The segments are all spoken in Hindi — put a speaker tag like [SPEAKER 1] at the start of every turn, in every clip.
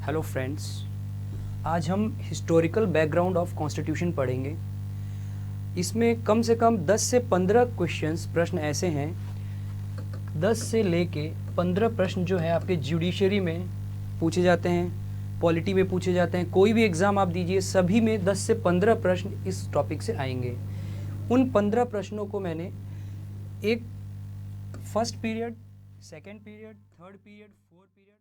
[SPEAKER 1] हेलो फ्रेंड्स, आज हम हिस्टोरिकल बैकग्राउंड ऑफ कॉन्स्टिट्यूशन पढ़ेंगे। इसमें कम से कम 10 से 15 क्वेश्चंस प्रश्न ऐसे हैं, 10 से लेके 15 प्रश्न जो है आपके जुडिशरी में पूछे जाते हैं, पॉलिटी में पूछे जाते हैं। कोई भी एग्ज़ाम आप दीजिए, सभी में 10 से 15 प्रश्न इस टॉपिक से आएंगे। उन 15 प्रश्नों को मैंने एक first period, second period, third period, fourth period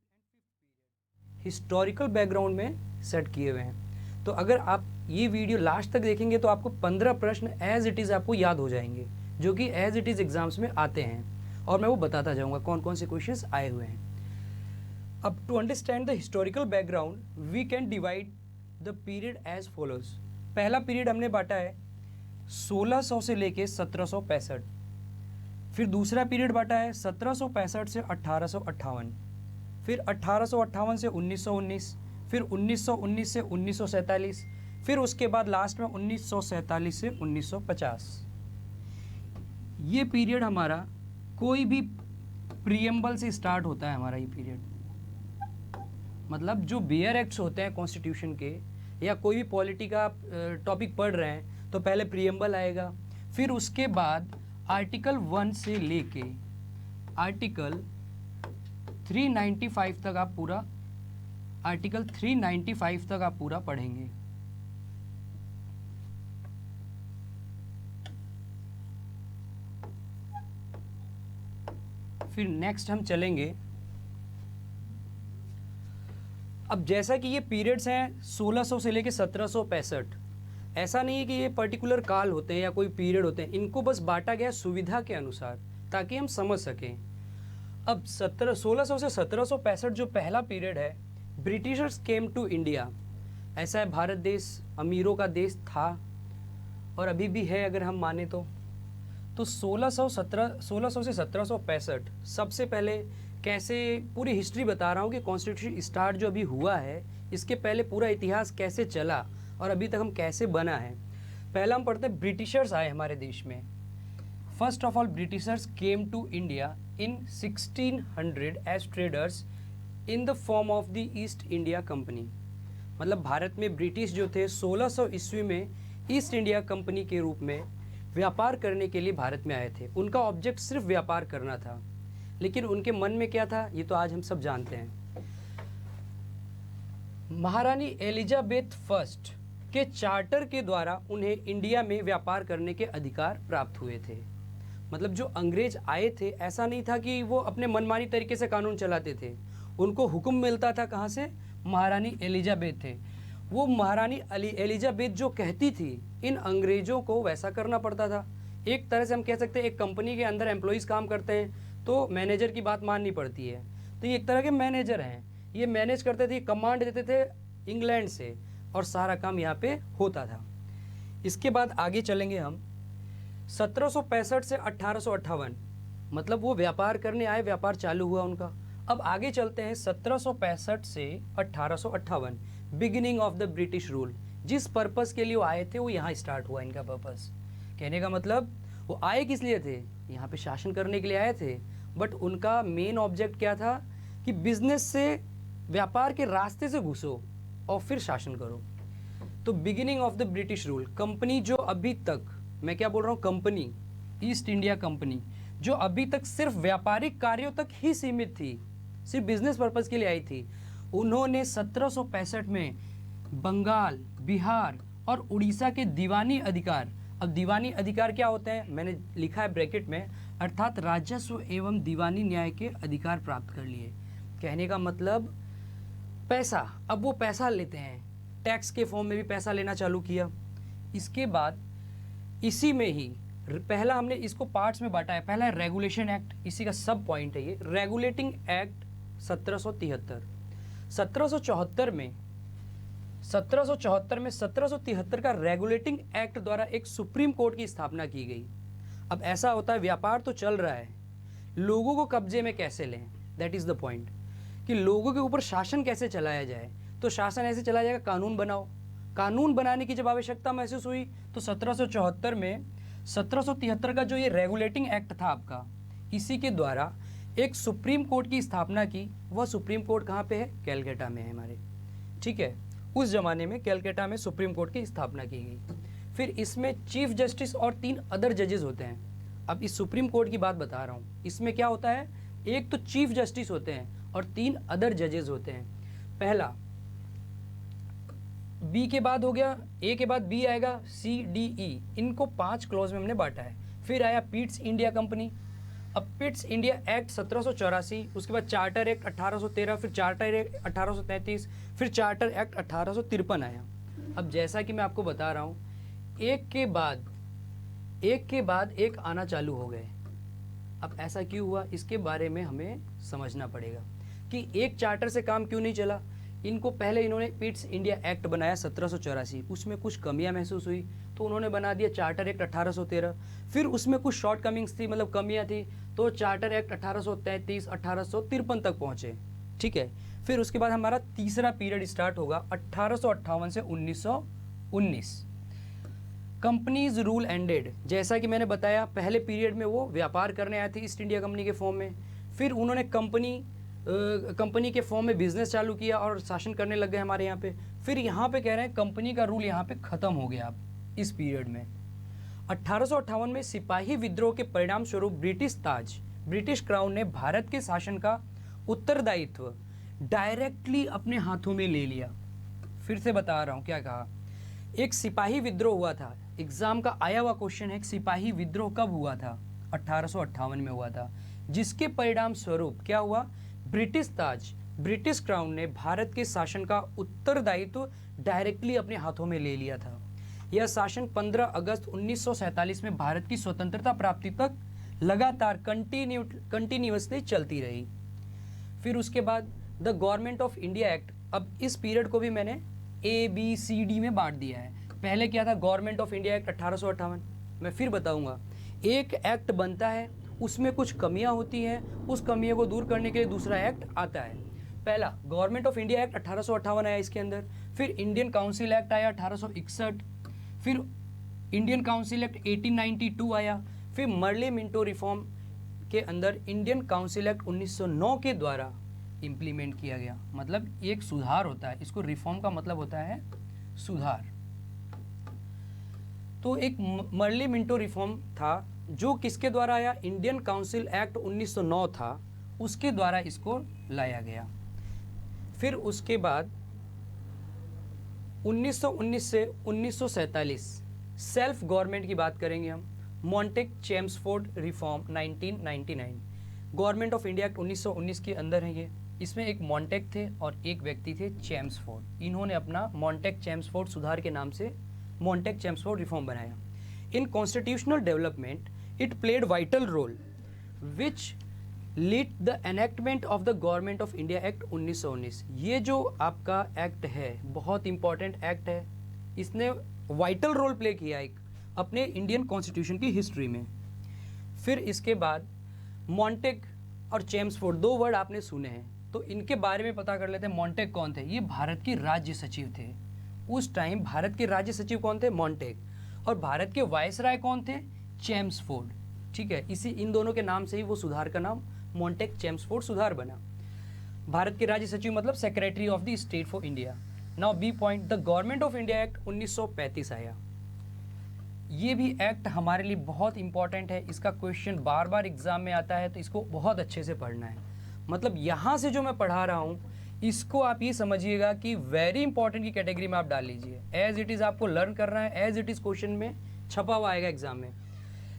[SPEAKER 1] historical background में सेट किए हुए हैं। तो अगर आप ये वीडियो लास्ट तक देखेंगे तो आपको 15 प्रश्न एज इट इज़ आपको याद हो जाएंगे, जो कि एज इट इज़ एग्जाम्स में आते हैं, और मैं वो बताता जाऊंगा कौन कौन से क्वेश्चंस आए हुए हैं। अब to understand the historical background we can divide the period as follows. पहला पीरियड हमने बांटा है 1600 से लेके 1765। फिर दूसरा पीरियड बांटा है 1765 से 1858। फिर 1858 से 1919, फिर 1919 से 1947, फिर उसके बाद लास्ट में 1947 से 1950। ये पीरियड हमारा कोई भी प्रीएम्बल से स्टार्ट होता है। हमारा ये पीरियड मतलब जो बेयर एक्ट्स होते हैं कॉन्स्टिट्यूशन के, या कोई भी पॉलिटी का टॉपिक पढ़ रहे हैं तो पहले प्रीएम्बल आएगा, फिर उसके बाद आर्टिकल 1 से लेके आर्टिकल 395 तक आप पूरा आर्टिकल 395 तक आप पूरा पढ़ेंगे। फिर नेक्स्ट हम चलेंगे। अब जैसा कि ये पीरियड्स हैं 1600 से लेके 1765, ऐसा नहीं है कि ये पर्टिकुलर काल होते हैं या कोई पीरियड होते हैं, इनको बस बांटा गया सुविधा के अनुसार ताकि हम समझ सकें। अब 1600 से 1765 जो पहला पीरियड है, ब्रिटिशर्स केम टू इंडिया। ऐसा है, भारत देश अमीरों का देश था और अभी भी है अगर हम माने तो 1600 से 1765 सबसे पहले कैसे, पूरी हिस्ट्री बता रहा हूँ कि कॉन्स्टिट्यूशन स्टार्ट जो अभी हुआ है इसके पहले पूरा इतिहास कैसे चला और अभी तक हम कैसे बना है। पहला हम पढ़ते हैं, ब्रिटिशर्स आए हमारे देश में। First of all Britishers came to India in 1600 as traders in the form of the East India Company. मतलब भारत में ब्रिटिश जो थे 1600 ईस्वी में ईस्ट इंडिया कंपनी के रूप में व्यापार करने के लिए भारत में आए थे। उनका ऑब्जेक्ट सिर्फ व्यापार करना था, लेकिन उनके मन में क्या था ये तो आज हम सब जानते हैं। महारानी एलिजाबेथ फर्स्ट के चार्टर के द्वारा उन्हें इंडिया में व्यापार करने के अधिकार प्राप्त हुए थे। मतलब जो अंग्रेज आए थे, ऐसा नहीं था कि वो अपने मनमानी तरीके से कानून चलाते थे, उनको हुक्म मिलता था कहाँ से, महारानी एलिजाबेथ थे। वो महारानी एलिजाबेथ जो कहती थी इन अंग्रेजों को वैसा करना पड़ता था। एक तरह से हम कह सकते हैं एक कंपनी के अंदर एम्प्लॉइज़ काम करते हैं तो मैनेजर की बात माननी पड़ती है, तो ये एक तरह के मैनेजर हैं। ये मैनेज करते थे, कमांड देते थे इंग्लैंड से, और सारा काम यहाँ पे होता था। इसके बाद आगे चलेंगे हम 1765 से 1858, मतलब वो व्यापार करने आए, व्यापार चालू हुआ उनका। अब आगे चलते हैं 1765 से 1858, beginning of the British rule. जिस पर्पस के लिए वो आए थे वो यहाँ स्टार्ट हुआ इनका पर्पस। कहने का मतलब वो आए किस लिए थे, यहाँ पे शासन करने के लिए आए थे, बट उनका मेन ऑब्जेक्ट क्या था कि बिजनेस से, व्यापार के रास्ते से घुसो और फिर शासन करो। तो beginning of the British rule, company जो अभी तक, मैं क्या बोल रहा हूँ, कंपनी ईस्ट इंडिया कंपनी जो अभी तक सिर्फ व्यापारिक कार्यों तक ही सीमित थी, सिर्फ बिजनेस पर्पस के लिए आई थी, उन्होंने 1765 में बंगाल, बिहार और उड़ीसा के दीवानी अधिकार, अब दीवानी अधिकार क्या होते हैं मैंने लिखा है ब्रैकेट में, अर्थात राजस्व एवं दीवानी न्याय के अधिकार प्राप्त कर लिए। कहने का मतलब पैसा, अब वो पैसा लेते हैं, टैक्स के फॉर्म में भी पैसा लेना चालू किया। इसके बाद इसी में ही पहला हमने इसको पार्ट्स में बांटा है। पहला है रेगुलेशन एक्ट, इसी का सब पॉइंट है ये, रेगुलेटिंग एक्ट 1773। 1774 में 1773 का रेगुलेटिंग एक्ट द्वारा एक सुप्रीम कोर्ट की स्थापना की गई। अब ऐसा होता है, व्यापार तो चल रहा है, लोगों को कब्जे में कैसे लें, दैट इज द पॉइंट, कि लोगों के ऊपर शासन कैसे चलाया जाए। तो शासन ऐसे चलाया जाएगा, कानून बनाओ। कानून बनाने की जब आवश्यकता महसूस हुई तो 1774 में 1773 का जो ये रेगुलेटिंग एक्ट था आपका, इसी के द्वारा एक सुप्रीम कोर्ट की स्थापना की। वह सुप्रीम कोर्ट कहाँ पे है, कैलकाटा में है हमारे। ठीक है। उस जमाने में कलकत्ता में सुप्रीम कोर्ट की स्थापना की गई। फिर इसमें चीफ जस्टिस और 3 अदर जजेस होते हैं। अब इस सुप्रीम कोर्ट की बात बता रहा हूँ, इसमें क्या होता है, एक तो चीफ जस्टिस होते हैं और 3 अदर जजेस होते हैं। पहला बी के बाद हो गया, ए के बाद बी आएगा, सी डी ई, इनको 5 क्लॉज में हमने बांटा है। फिर आया पिट्स इंडिया कंपनी। अब पिट्स इंडिया एक्ट 1784, उसके बाद चार्टर एक्ट 1813, फिर चार्टर एक्ट 1833, फिर चार्टर एक्ट 1853 आया। अब जैसा कि मैं आपको बता रहा हूँ, एक के बाद एक आना चालू हो गए। अब ऐसा क्यों हुआ, इसके बारे में हमें समझना पड़ेगा कि एक चार्टर से काम क्यों नहीं चला। इन्होंने पिट्स इंडिया एक्ट बनाया 1784, उसमें कुछ कमियां महसूस हुई तो उन्होंने बना दिया चार्टर एक्ट 1813। फिर उसमें कुछ शॉर्ट कमिंग्स थी, मतलब कमियां थी, तो चार्टर एक्ट 1833 1853 तक पहुंचे। ठीक है। फिर उसके बाद हमारा तीसरा पीरियड स्टार्ट होगा 1858 से 1919। Companies rule ended. जैसा कि मैंने बताया, पहले पीरियड में वो व्यापार करने आए थे ईस्ट इंडिया कंपनी के फॉर्म में, फिर उन्होंने कंपनी के फॉर्म में बिजनेस चालू किया और शासन करने लग गए हमारे यहाँ पे। फिर यहाँ पे कह रहे हैं कंपनी का रूल यहाँ पे खत्म हो गया अब इस पीरियड में। 1858 में सिपाही विद्रोह के परिणाम स्वरूप ब्रिटिश क्राउन ने भारत के शासन का उत्तरदायित्व डायरेक्टली अपने हाथों में ले लिया। फिर से बता रहा हूँ क्या कहा, एक सिपाही विद्रोह हुआ था। एग्जाम का आया हुआ क्वेश्चन है, सिपाही विद्रोह कब हुआ था, 1858 में हुआ था, जिसके परिणाम स्वरूप क्या हुआ, ब्रिटिश क्राउन ने भारत के शासन का उत्तरदायित्व डायरेक्टली अपने हाथों में ले लिया था। यह शासन 15 अगस्त 1947 में भारत की स्वतंत्रता प्राप्ति तक लगातार कंटिन्यूअसली चलती रही। फिर उसके बाद the Government of India act. अब इस पीरियड को भी मैंने ABCD में बांट दिया है। पहले क्या था, गवर्नमेंट ऑफ इंडिया एक्ट 1858, मैं फिर बताऊंगा। एक एक्ट बनता है, उसमें कुछ कमियां होती हैं, उस कमियों को दूर करने के लिए दूसरा एक्ट आता है। पहला गवर्नमेंट ऑफ इंडिया एक्ट 1858 आया इसके अंदर। फिर इंडियन काउंसिल एक्ट आया 1861, फिर इंडियन काउंसिल एक्ट 1892 आया। फिर मर्ली मिंटो रिफॉर्म के अंदर इंडियन काउंसिल एक्ट 1909 के द्वारा इम्प्लीमेंट किया गया। मतलब एक सुधार होता है, इसको रिफॉर्म का मतलब होता है सुधार। तो एक मर्ली मिंटो रिफॉर्म था जो किसके द्वारा आया, इंडियन काउंसिल एक्ट 1909 था, उसके द्वारा इसको लाया गया। फिर उसके बाद 1919 से 1947 सेल्फ गवर्नमेंट की बात करेंगे हम। Montagu Chelmsford reform 1999, government of India act 1919 के अंदर है ये। इसमें एक मॉन्टेक थे और एक व्यक्ति थे चेम्सफोर्ड। इन्होंने अपना मॉन्टेक चेम्सफोर्ड सुधार के नाम से मॉन्टेक चेम्सफोर्ड रिफॉर्म बनाया। In constitutional development it played vital role which lead the enactment of the Government of India act 1919। ये जो आपका एक्ट है बहुत इंपॉर्टेंट एक्ट है, इसने वाइटल रोल प्ले किया एक अपने इंडियन कॉन्स्टिट्यूशन की हिस्ट्री में। फिर इसके बाद मॉन्टेक और चेम्सफोर्ड, 2 वर्ड आपने सुने हैं, तो इनके बारे में पता कर लेते हैं। मॉन्टेक कौन थे, ये भारत के राज्य सचिव थे। उस टाइम भारत के राज्य सचिव कौन थे, मॉन्टेक, और भारत के वायसराय कौन थे, चेम्सफोर्ड। ठीक है, इन दोनों के नाम से ही वो सुधार का नाम मॉन्टेक चेम्सफोर्ड सुधार बना। भारत के राज्य सचिव मतलब secretary of the state for India. Now B point, the Government of India Act 1935 आया। ये भी एक्ट हमारे लिए बहुत इंपॉर्टेंट है, इसका क्वेश्चन बार बार एग्जाम में आता है, तो इसको बहुत अच्छे से पढ़ना है। मतलब यहाँ से जो मैं पढ़ा रहा हूँ इसको आप ये समझिएगा कि वेरी इंपॉर्टेंट की कैटेगरी में आप डाल लीजिए। एज इट इज़ आपको लर्न करना है, एज इट इज़ क्वेश्चन में छपा हुआ आएगा एग्जाम में।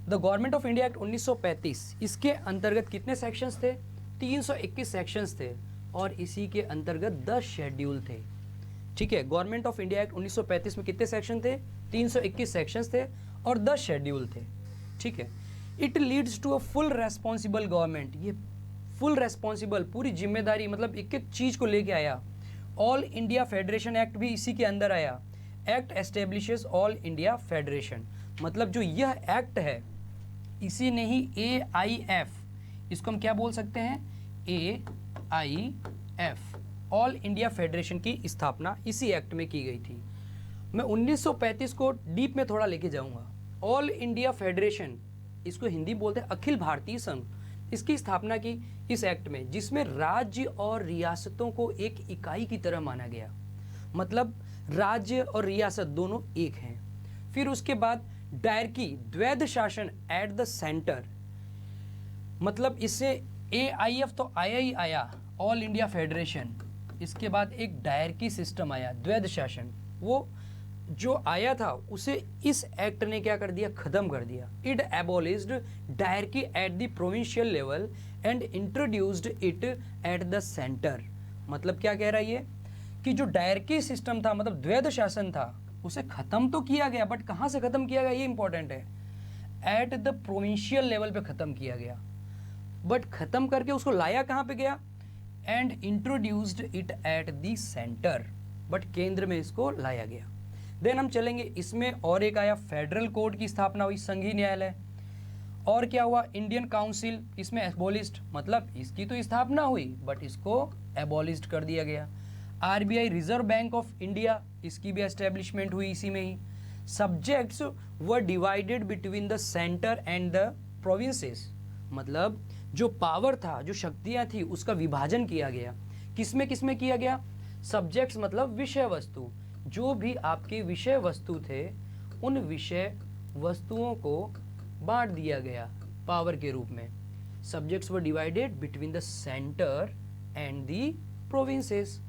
[SPEAKER 1] The Government of India Act 1935, इसके अंतर्गत कितने सेक्शंस थे, 321 सेक्शंस थे, और इसी के अंतर्गत 10 शेड्यूल थे। ठीक है, गवर्नमेंट ऑफ इंडिया एक्ट 1935 में कितने सेक्शन थे, 321 सेक्शंस थे और 10 शेड्यूल थे। ठीक है, it leads to a full responsible government. ये फुल रेस्पॉन्सिबल, पूरी जिम्मेदारी, मतलब एक एक चीज़ को लेके आया। ऑल इंडिया फेडरेशन एक्ट भी इसी के अंदर आया। Act establishes all India federation, मतलब जो यह एक्ट है इसी ने ही AIF, इसको हम क्या बोल सकते हैं, AIF, ऑल इंडिया फेडरेशन की स्थापना इसी एक्ट में की गई थी। मैं 1935 को डीप में थोड़ा लेके जाऊंगा। ऑल इंडिया फेडरेशन, इसको हिंदी बोलते हैं अखिल भारतीय संघ, इसकी स्थापना की इस एक्ट में, जिसमें राज्य और रियासतों को एक इकाई की तरह माना गया। मतलब राज्य और रियासत दोनों एक हैं। फिर उसके बाद डायरकी, द्वैध शासन एट द सेंटर, मतलब इससे AIF तो आया ही आया, ऑल इंडिया फेडरेशन। इसके बाद एक डायरकी सिस्टम आया, द्वैध शासन, वो जो आया था उसे इस एक्ट ने क्या कर दिया, खत्म कर दिया। It एबोलिश्ड dyarchy at the provincial level and introduced it at the centre. मतलब क्या कह रहा है ये कि जो डायरकी सिस्टम था, मतलब द्वैध शासन था, उसे खत्म तो किया गया, बट कहाँ से खत्म किया गया ये इंपॉर्टेंट है, एट द प्रोविंशियल लेवल पे खत्म किया गया। बट खत्म करके उसको लाया कहाँ पे गया, and introduced it at the centre, but केंद्र में इसको लाया गया। देन हम चलेंगे, इसमें और एक आया, फेडरल कोर्ट की स्थापना हुई, संघीय न्यायालय। और क्या हुआ, इंडियन काउंसिल, इसमें एबोलिस्ड, मतलब इसकी तो स्थापना हुई बट इसको एबोलिस्ड कर दिया गया। RBI, Reserve Bank of India, इसकी भी एस्टेब्लिशमेंट हुई इसी में ही। Subjects were divided between the centre and the provinces, मतलब जो पावर था, जो शक्तियां थी, उसका विभाजन किया गया। किसमें किसमें किया गया, सब्जेक्ट्स मतलब विषय वस्तु, जो भी आपके विषय वस्तु थे उन विषय वस्तुओं को बांट दिया गया पावर के रूप में। Subjects were divided between the centre and the provinces.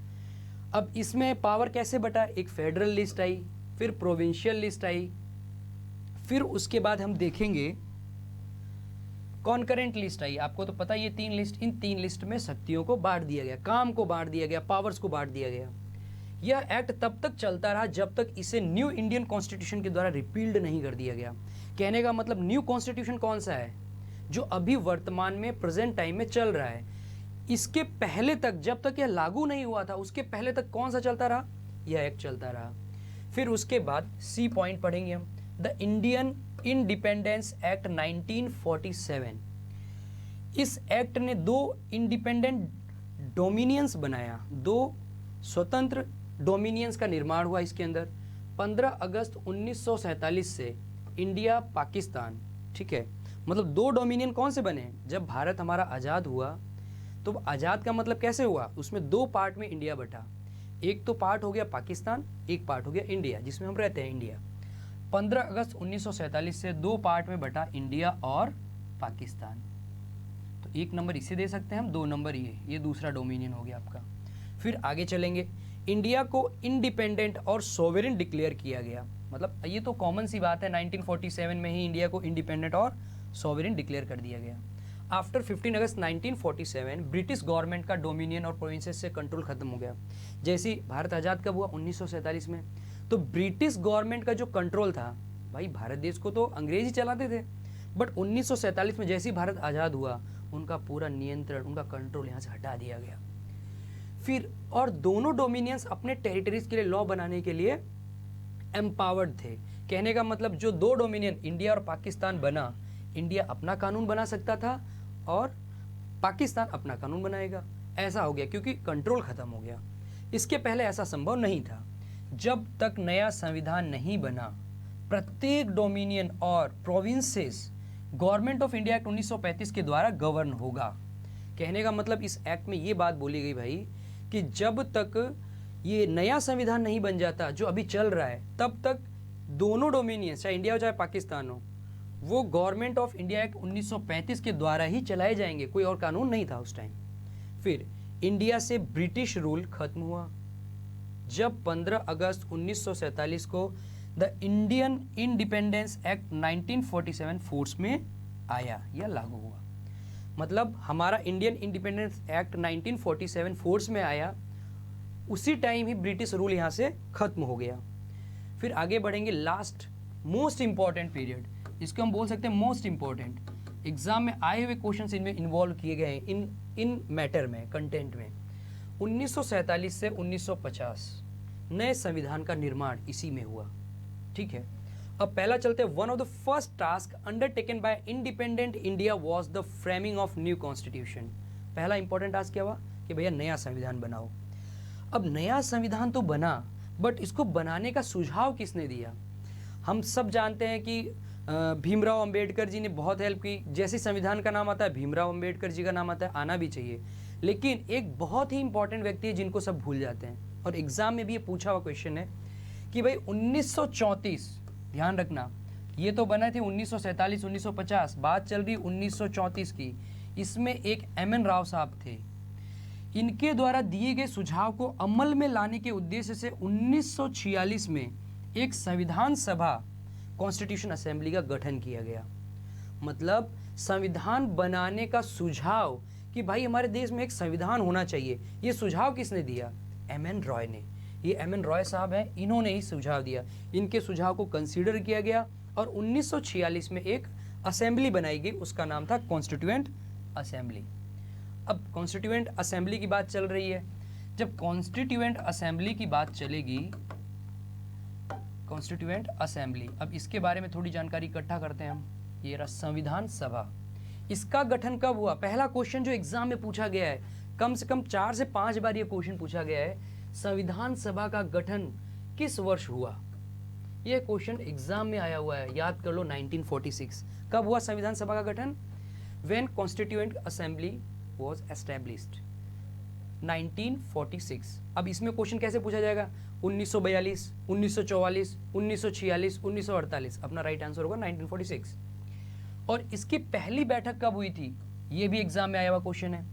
[SPEAKER 1] अब इसमें पावर कैसे बटा, एक फेडरल लिस्ट आई, फिर प्रोविंशियल लिस्ट आई, फिर उसके बाद हम देखेंगे कॉन्करेंट लिस्ट आई। आपको तो पता है ये तीन लिस्ट, इन तीन लिस्ट में शक्तियों को बांट दिया गया, काम को बांट दिया गया, पावर्स को बांट दिया गया। यह एक्ट तब तक चलता रहा जब तक इसे न्यू इंडियन कॉन्स्टिट्यूशन के द्वारा रिपील्ड नहीं कर दिया गया। कहने का मतलब न्यू कॉन्स्टिट्यूशन कौन सा है, जो अभी वर्तमान में प्रेजेंट टाइम में चल रहा है। इसके पहले तक, जब तक यह लागू नहीं हुआ था, उसके पहले तक कौन सा चलता रहा, यह एक्ट चलता रहा। फिर उसके बाद C पॉइंट पढ़ेंगे हम, द इंडियन इंडिपेंडेंस एक्ट 1947। इस एक्ट ने दो इंडिपेंडेंट डोमिनियंस बनाया, दो स्वतंत्र डोमिनियंस का निर्माण हुआ इसके अंदर। 15 अगस्त 1947 से इंडिया पाकिस्तान, ठीक है, मतलब दो डोमिनियन कौन से बने, जब भारत हमारा आज़ाद हुआ तो आज़ाद का मतलब कैसे हुआ, उसमें दो पार्ट में इंडिया बटा, एक तो पार्ट हो गया पाकिस्तान, एक पार्ट हो गया इंडिया जिसमें हम रहते हैं इंडिया। 15 अगस्त 1947 से दो पार्ट में बटा इंडिया और पाकिस्तान। तो एक नंबर इसे दे सकते हैं हम, 2 नंबर ये दूसरा डोमिनियन हो गया आपका। फिर आगे चलेंगे, इंडिया को इंडिपेंडेंट और सोवेरेन डिक्लेयर किया गया। मतलब ये तो कॉमन सी बात है, 1947 में ही इंडिया को इंडिपेंडेंट और सोवेरेन डिक्लेयर कर दिया गया। आफ्टर 15 अगस्त 1947 ब्रिटिश गवर्नमेंट का डोमिनियन और प्रोविंसेस से कंट्रोल खत्म हो गया। जैसे ही भारत आज़ाद कब हुआ, 1947 में, तो ब्रिटिश गवर्नमेंट का जो कंट्रोल था, भाई भारत देश को तो अंग्रेज ही चलाते थे, बट 1947 में जैसे ही भारत आज़ाद हुआ, उनका पूरा नियंत्रण, उनका कंट्रोल यहाँ से हटा दिया गया। फिर और दोनों डोमिनियंस अपने टेरिटरीज के लिए लॉ बनाने के लिए एम्पावर्ड थे। कहने का मतलब जो दो डोमिनियन इंडिया और पाकिस्तान बना, इंडिया अपना कानून बना सकता था और पाकिस्तान अपना कानून बनाएगा, ऐसा हो गया क्योंकि कंट्रोल खत्म हो गया। इसके पहले ऐसा संभव नहीं था। जब तक नया संविधान नहीं बना, प्रत्येक डोमिनियन और provinces government of India Act 1935 के द्वारा गवर्न होगा। कहने का मतलब इस एक्ट में ये बात बोली गई भाई कि जब तक ये नया संविधान नहीं बन जाता जो अभी चल रहा है, तब तक दोनों डोमिनियन, चाहे इंडिया हो चाहे पाकिस्तान हो, वो गवर्नमेंट ऑफ इंडिया एक्ट 1935 के द्वारा ही चलाए जाएंगे, कोई और कानून नहीं था उस टाइम। फिर इंडिया से ब्रिटिश रूल खत्म हुआ जब 15 अगस्त 1947 को the Indian independence act 1947 force में आया या लागू हुआ। मतलब हमारा इंडियन इंडिपेंडेंस एक्ट 1947 फोर्स में आया, उसी टाइम ही ब्रिटिश रूल यहाँ से खत्म हो गया। फिर आगे बढ़ेंगे, लास्ट मोस्ट इंपॉर्टेंट पीरियड, इसको हम बोल सकते हैं मोस्ट इंपॉर्टेंट, एग्जाम में आए हुए क्वेश्चंस इनमें इन्वॉल्व किए गए हैं इन मैटर में, कंटेंट में। 1947 से 1950 नए संविधान का निर्माण इसी में हुआ, ठीक है। अब पहला चलते हैं, one of the first task undertaken by independent India was the framing of new constitution. पहला इंपॉर्टेंट टास्क क्या हुआ कि भैया नया संविधान बनाओ। अब नया संविधान तो बना, बट इसको बनाने का सुझाव किसने दिया? हम सब जानते हैं कि भीमराव अंबेडकर जी ने बहुत हेल्प की। जैसे संविधान का नाम आता है भीमराव अंबेडकर जी का नाम आता है, आना भी चाहिए। लेकिन एक बहुत ही इंपॉर्टेंट व्यक्ति है जिनको सब भूल जाते हैं, और एग्जाम में भी ये पूछा हुआ क्वेश्चन है कि भाई 1934, ध्यान रखना, ये तो बना थे 1947 1950, बात चल रही 1934 की। इसमें एक एम.एन. राव साहब थे, इनके द्वारा दिए गए सुझाव को अमल में लाने के उद्देश्य से 1946 में एक संविधान सभा, कॉन्स्टिट्यूशन असेंबली का गठन किया गया। मतलब संविधान बनाने का सुझाव कि भाई हमारे देश में एक संविधान होना चाहिए, ये सुझाव किसने दिया? एम.एन. रॉय ने। ये एम.एन. रॉय साहब हैं, इन्होंने ही सुझाव दिया। इनके सुझाव को कंसीडर किया गया और 1946 में एक असेंबली बनाई गई, उसका नाम था कॉन्स्टिट्यूएंट असेंबली। अब कॉन्स्टिट्यूएंट असेंबली की बात चल रही है, जब कॉन्स्टिट्यूएंट असेंबली की बात चलेगी, कॉन्स्टिट्यूएंट असेंबली, अब इसके बारे में थोड़ी जानकारी इकट्ठा करते हैं हम। ये रहा संविधान सभा, इसका गठन कब हुआ? पहला क्वेश्चन जो एग्जाम में पूछा गया है, कम से कम 4 से 5 बार ये क्वेश्चन पूछा गया है, संविधान सभा का गठन किस वर्ष हुआ? ये क्वेश्चन एग्जाम में आया हुआ है, याद कर लो 1946। कब हुआ संविधान सभा का गठन? When constituent assembly was established, 1946। अब इसमें क्वेश्चन कैसे पूछा जाएगा? 1942, 1944, 1946, 1948। अपना राइट आंसर होगा 1946। और इसकी पहली बैठक कब हुई थी? ये भी एग्जाम में आया हुआ क्वेश्चन है।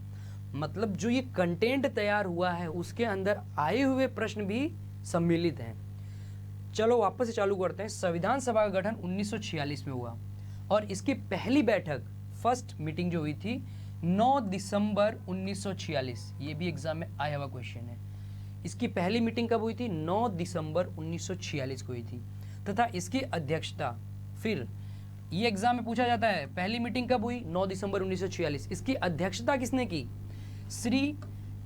[SPEAKER 1] मतलब जो ये कंटेंट तैयार हुआ है उसके अंदर आए हुए प्रश्न भी सम्मिलित हैं। चलो वापस से चालू करते हैं। संविधान सभा का गठन 1946 में हुआ और इसकी पहली बैठक, फर्स्ट मीटिंग जो हुई थी 9 दिसंबर 1946। ये भी एग्जाम में आया हुआ क्वेश्चन है। इसकी पहली मीटिंग कब हुई थी? 9 दिसंबर 1946 को हुई थी। तथा इसकी अध्यक्षता, फिर ये एग्जाम में पूछा जाता है पहली मीटिंग कब हुई? 9 दिसंबर 1946। इसकी अध्यक्षता किसने की? श्री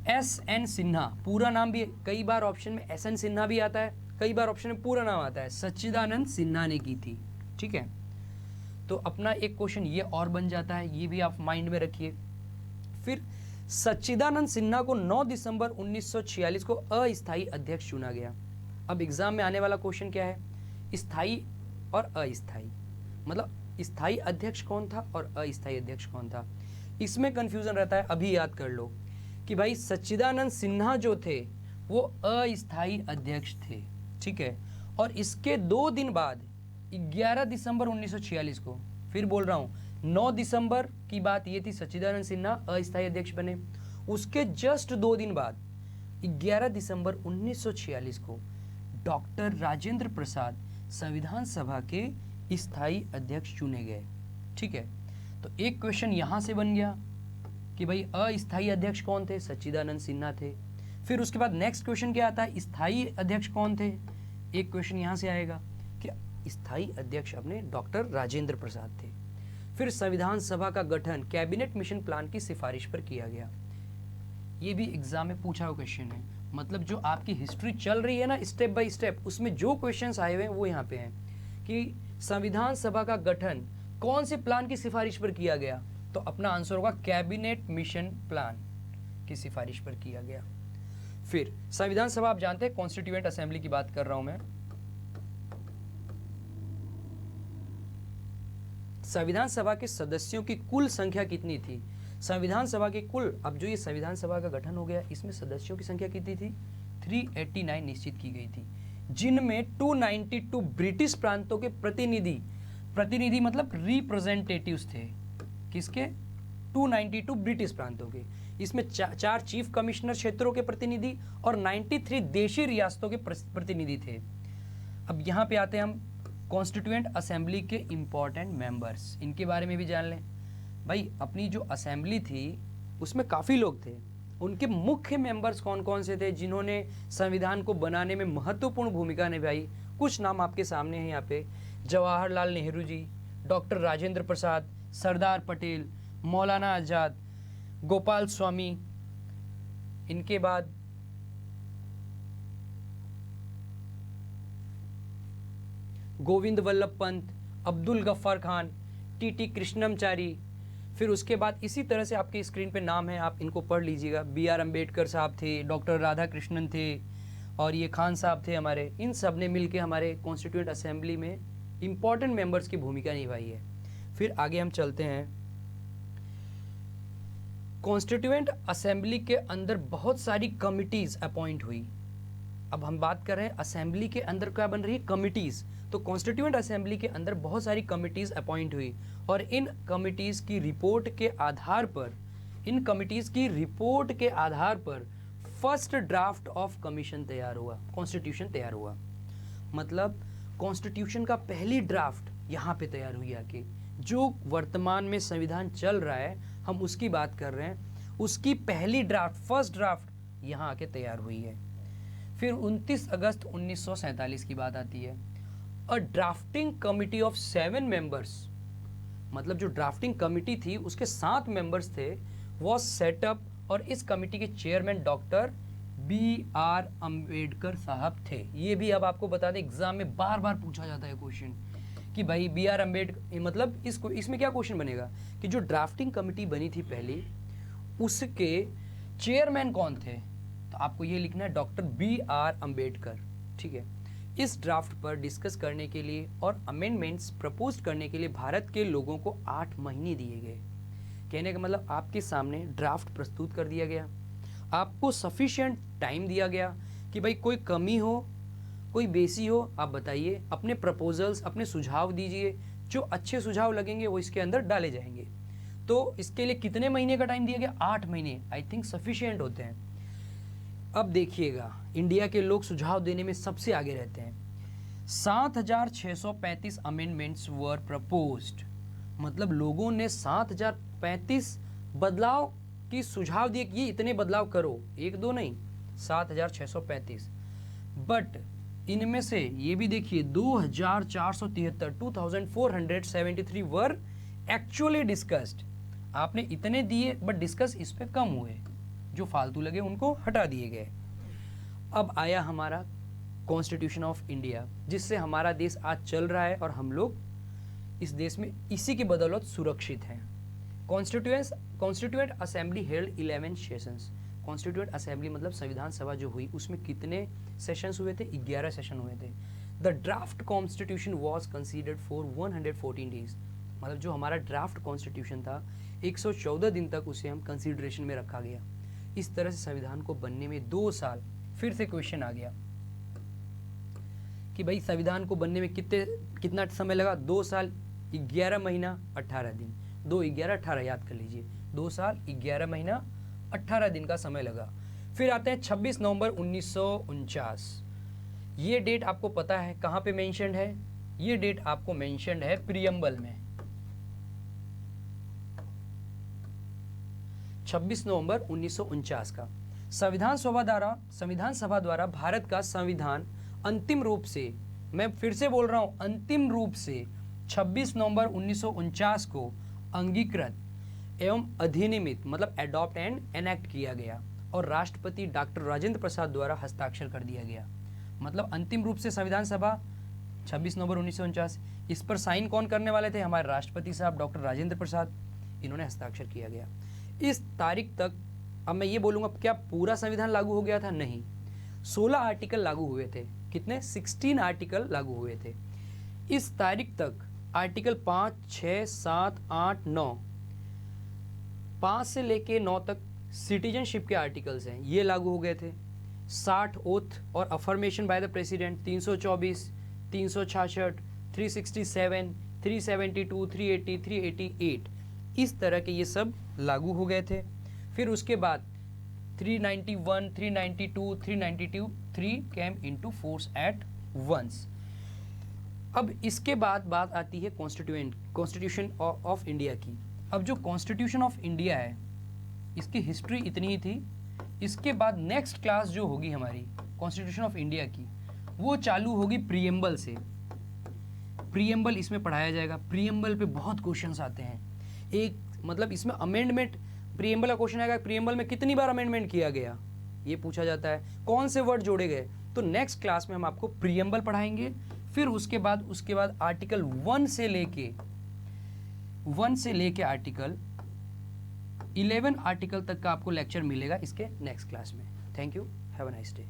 [SPEAKER 1] एस.एन. सिन्हा। पूरा नाम भी कई बार ऑप्शन में एस.एन. सिन्हा भी आता है, कई बार ऑप्शन में पूरा नाम आता है, सच्चिदानंद सिन्हा ने की थी। ठीक है, तो अपना एक क्वेश्चन ये और बन जाता है, ये भी आप माइंड में रखिए। फिर सच्चिदानंद सिन्हा को 9 दिसंबर 1946 को अस्थायी अध्यक्ष चुना गया। अब एग्जाम में आने वाला क्वेश्चन क्या है? स्थायी और अस्थायी, मतलब स्थायी अध्यक्ष कौन था और अस्थायी अध्यक्ष कौन था, इसमें कंफ्यूजन रहता है। अभी याद कर लो कि भाई सच्चिदानंद सिन्हा जो थे वो अस्थायी अध्यक्ष थे। ठीक है, और इसके 2 दिन बाद 11 दिसंबर 1946 को, फिर बोल रहा हूँ 9 दिसंबर की बात ये थी, सच्चिदानंद सिन्हा अस्थायी अध्यक्ष बने। उसके जस्ट 2 दिन बाद 11 दिसंबर 1946 को डॉक्टर राजेंद्र प्रसाद संविधान सभा के स्थायी अध्यक्ष चुने गए। ठीक है, तो एक क्वेश्चन यहां से बन गया कि भाई अस्थायी अध्यक्ष कौन थे? सच्चिदानंद सिन्हा थे। फिर उसके बाद नेक्स्ट क्वेश्चन क्या आता है? स्थायी अध्यक्ष कौन थे? एक क्वेश्चन यहां से आएगा कि स्थायी अध्यक्ष अपने डॉक्टर राजेंद्र प्रसाद थे। फिर संविधान सभा का गठन कैबिनेट मिशन प्लान की सिफारिश पर किया गया। ये भी एग्जाम में पूछा हुआ क्वेश्चन है। मतलब जो आपकी हिस्ट्री चल रही है ना स्टेप बाय स्टेप, उसमें जो क्वेश्चंस आए हुए हैं वो यहाँ पे हैं कि संविधान सभा का गठन कौन से प्लान की सिफारिश पर किया गया, तो अपना आंसर होगा कैबिनेट मिशन प्लान की सिफारिश पर किया गया। फिर संविधान सभा आप जानते हैं कॉन्स्टिट्यूएंट असेंबली की बात कर रहा हूं मैं। संविधान सभा के सदस्यों की कुल संख्या कितनी थी? संविधान सभा के कुल, अब जो ये संविधान सभा का गठन हो गया इसमें सदस्यों की संख्या कितनी थी? 389 निश्चित की गई थी, जिनमें 292 ब्रिटिश प्रांतों के प्रतिनिधि मतलब रिप्रेजेंटेटिव्स थे। किसके? 292 ब्रिटिश प्रांतों के। इसमें 4 चीफ कमिश्नर क्षेत्रों के प्रतिनिधि और 93 देशी रियासतों के प्रतिनिधि थे। अब यहाँ पे आते हैं हम कॉन्स्टिट्यूएंट असेंबली के इंपॉर्टेंट मेंबर्स, इनके बारे में भी जान लें। भाई अपनी जो असेंबली थी उसमें काफ़ी लोग थे, उनके मुख्य मेंबर्स कौन कौन से थे जिन्होंने संविधान को बनाने में महत्वपूर्ण भूमिका निभाई? कुछ नाम आपके सामने हैं यहाँ पे। जवाहरलाल नेहरू जी, डॉक्टर राजेंद्र प्रसाद, सरदार पटेल, मौलाना आज़ाद, गोपाल स्वामी, इनके बाद गोविंद वल्लभ पंत, अब्दुल गफ्फार खान, टी कृष्णमचारी। फिर उसके बाद इसी तरह से आपके स्क्रीन पे नाम है, आप इनको पढ़ लीजिएगा। B.R. अम्बेडकर साहब थे, डॉक्टर राधा कृष्णन थे और ये खान साहब थे हमारे। इन सब ने मिलके हमारे कॉन्स्टिट्यूएंट असेंबली में इंपॉर्टेंट मेंबर्स की भूमिका निभाई है। फिर आगे हम चलते हैं। कॉन्स्टिट्यूएंट असेंबली के अंदर बहुत सारी कमिटीज अपॉइंट हुई। अब हम बात कर रहे हैं असेंबली के अंदर क्या बन रही है, कमिटीज़। तो कॉन्स्टिट्यूएंट असेंबली के अंदर बहुत सारी कमिटीज़ अपॉइंट हुई और इन कमिटीज़ की रिपोर्ट के आधार पर फर्स्ट ड्राफ्ट ऑफ कमीशन तैयार हुआ, कॉन्स्टिट्यूशन तैयार हुआ। मतलब कॉन्स्टिट्यूशन का पहली ड्राफ्ट यहाँ पे तैयार हुई आके, जो वर्तमान में संविधान चल रहा है हम उसकी बात कर रहे हैं, उसकी पहली ड्राफ्ट, फर्स्ट ड्राफ्ट यहाँ आके तैयार हुई है। फिर 29 अगस्त 1947 की बात आती है। अ ड्राफ्टिंग कमिटी ऑफ 7 मेंबर्स, मतलब जो ड्राफ्टिंग कमिटी थी उसके 7 मेंबर्स थे, वॉज सेटअप, और इस कमिटी के चेयरमैन डॉक्टर BR अम्बेडकर साहब थे। ये भी अब आपको बता दें, एग्जाम में बार बार पूछा जाता है क्वेश्चन कि भाई BR अम्बेडकर, मतलब इसमें क्या क्वेश्चन बनेगा कि जो ड्राफ्टिंग कमिटी बनी थी पहली, उसके चेयरमैन कौन थे, तो आपको ये लिखना है डॉक्टर BR अम्बेडकर। ठीक है, इस ड्राफ्ट पर डिस्कस करने के लिए और अमेंडमेंट्स प्रपोज करने के लिए भारत के लोगों को 8 महीने दिए गए। कहने का मतलब आपके सामने ड्राफ्ट प्रस्तुत कर दिया गया, आपको सफिशिएंट टाइम दिया गया कि भाई कोई कमी हो, कोई बेसी हो, आप बताइए, अपने प्रपोजल्स, अपने सुझाव दीजिए, जो अच्छे सुझाव लगेंगे वो इसके अंदर डाले जाएंगे। तो इसके लिए कितने महीने का टाइम दिया गया, 8 महीने, आई थिंक सफिशिएंट होते हैं। अब देखिएगा, इंडिया के लोग सुझाव देने में सबसे आगे रहते हैं। 7635 अमेंडमेंट्स वर प्रपोज्ड, मतलब लोगों ने 7035 बदलाव की सुझाव दिए कि ये इतने बदलाव करो, एक दो नहीं, 7635। बट इनमें से ये भी देखिए 2473 2473 वर एक्चुअली डिस्कस्ड। आपने इतने दिए बट डिस्कस इस पे कम हुए, जो फालतू लगे उनको हटा दिए गए। अब आया हमारा कॉन्स्टिट्यूशन ऑफ इंडिया, जिससे हमारा देश आज चल रहा है और हम लोग इस देश में इसी की बदौलत सुरक्षित हैं। Constituent assembly held 11 sessions. Constituent assembly मतलब संविधान सभा जो हुई, उसमें कितने सेशंस हुए थे, 11 सेशन हुए थे। The draft constitution was considered for 114 days, मतलब जो हमारा ड्राफ्ट कॉन्स्टिट्यूशन था 114 दिन तक उसे हम कंसीडरेशन में रखा गया। इस तरह से संविधान को बनने में 2 साल, फिर से क्वेश्चन आ गया कि भाई संविधान को बनने में कितना समय लगा, 2 साल 11 महीना 18 दिन, 2 11 18 याद कर लीजिए, 2 साल 11 महीना 18 दिन का समय लगा। फिर आते हैं 26 नवंबर 1949। ये डेट आपको पता है कहाँ पे मेंशन्ड है, ये डेट आपको मेंशन्ड है प्रियम्बल में, 26 नवंबर 1949 का। संविधान सभा द्वारा भारत का संविधान अंतिम रूप से, मैं फिर से बोल रहा हूं, अंतिम रूप से 26 नवंबर 1949 को अंगीकृत एवं अधिनियमित, मतलब एडॉप्ट एंड एनेक्ट किया गया और राष्ट्रपति डॉक्टर राजेंद्र प्रसाद द्वारा हस्ताक्षर कर दिया गया। मतलब अंतिम रूप से संविधान सभा 26 नवंबर 1949, इस पर साइन कौन करने वाले थे, हमारे राष्ट्रपति साहब डॉक्टर राजेंद्र प्रसाद, इन्होंने हस्ताक्षर किया गया। इस तारीख तक, अब मैं ये बोलूँगा क्या पूरा संविधान लागू हो गया था, नहीं, 16 आर्टिकल लागू हुए थे। कितने, 16 आर्टिकल लागू हुए थे। इस तारीख तक आर्टिकल 5, 6, 7, 8, 9, 5 से लेके 9 तक सिटीजनशिप के आर्टिकल्स हैं, ये लागू हो गए थे। 60 ओथ और अफर्मेशन बाय द प्रेसिडेंट, 324, 366, 367, 372, 380, 388, इस तरह के ये सब लागू हो गए थे। फिर उसके बाद 391, 392, 3 came into force at once. अब इसके बाद बात आती है कॉन्स्टिट्यूशन ऑफ इंडिया की। अब जो कॉन्स्टिट्यूशन ऑफ इंडिया है, इसकी हिस्ट्री इतनी ही थी। इसके बाद नेक्स्ट क्लास जो होगी हमारी कॉन्स्टिट्यूशन ऑफ इंडिया की, वो चालू होगी प्रीएम्बल से। प्रीएम्बल इसमें पढ़ाया जाएगा। प्रीएम्बल पे बहुत क्वेश्चंस आते हैं। एक मतलब इसमें अमेंडमेंट, प्रीएम्बल का क्वेश्चन आएगा, प्रीएम्बल में कितनी बार अमेंडमेंट किया गया, ये पूछा जाता है। कौन से वर्ड जोड़े गए, तो नेक्स्ट क्लास में हम आपको प्रीएम्बल पढ़ाएंगे। फिर उसके बाद आर्टिकल 1 से लेके आर्टिकल 11 आर्टिकल तक का आपको लेक्चर मिलेगा इसके नेक्स्ट क्लास में। Thank you, have a nice day.